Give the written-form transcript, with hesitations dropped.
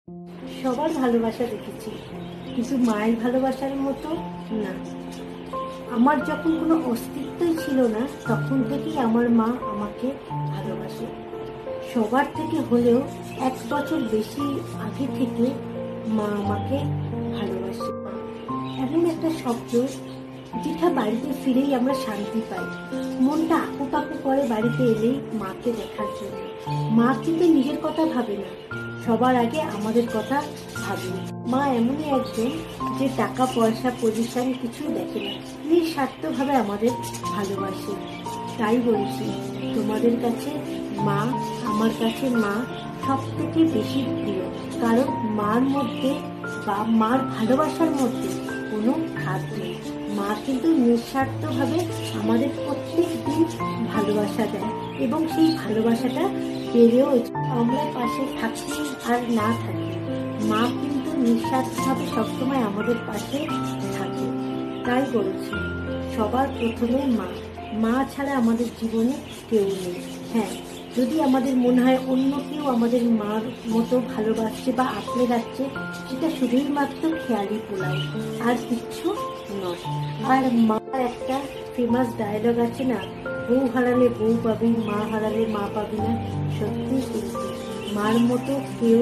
সবার ভালোবাসা দেখেছি, কিন্তু মায়ের ভালোবাসার মতো না। আমার যখন কোনো অস্তিত্বই ছিল না, তখন থেকেই আমার মা আমাকে ভালোবাসে। সবার থেকে হলেও 1 বছর বেশি আগে থেকে মা আমাকে ভালোবাসে। এমন একটা শব্দ যেটা বাড়িতে ফিরেই আমরা শান্তি পাই। মনটা আকুপাকু করে বাড়িতে এলেই মাকে দেখার জন্য। মা কিন্তু নিজের কথা ভাবে না, সবার আগে আমাদের কথা ভাবে। মা এমনই একজন যে টাকা পয়সা পজিশন কিছুই দেখে না, নিঃস্বার্থভাবে আমাদের ভালোবাসে। তাই বলছি, তোমাদের কাছে মা, আমার কাছে মা সব থেকে বেশি প্রিয়। কারণ মার মধ্যে বা মার ভালোবাসার মধ্যে কোনো খাদ নেই। মা কিন্তু নিঃস্বার্থভাবে আমাদের প্রত্যেক দিন ভালোবাসা দেয়, এবং সেই ভালোবাসাটা বেড়েও আমরা পাশে থাকি আর না থাকি, মা কিন্তু নিঃস্বার্থভাবে সবসময় আমাদের পাশে থাকে। তাই বলছি, সবার প্রথমে মা। মা ছাড়া আমাদের জীবনে কেউ নেই। হ্যাঁ, যদি আমাদের মনে হয় অন্য কেউ আমাদের মার মতো ভালোবাসছে বা আপনি রাখছে, সেটা শুধুই মাত্র খেয়ালি পোলাই, আর কিচ্ছু নয়। আর মার একটা ফেমাস ডায়লগ আছে না, বউ হারালে বউ পাবি, মা হারালে মা পাবি না। সত্যি কিন্তু মার মতো কেউ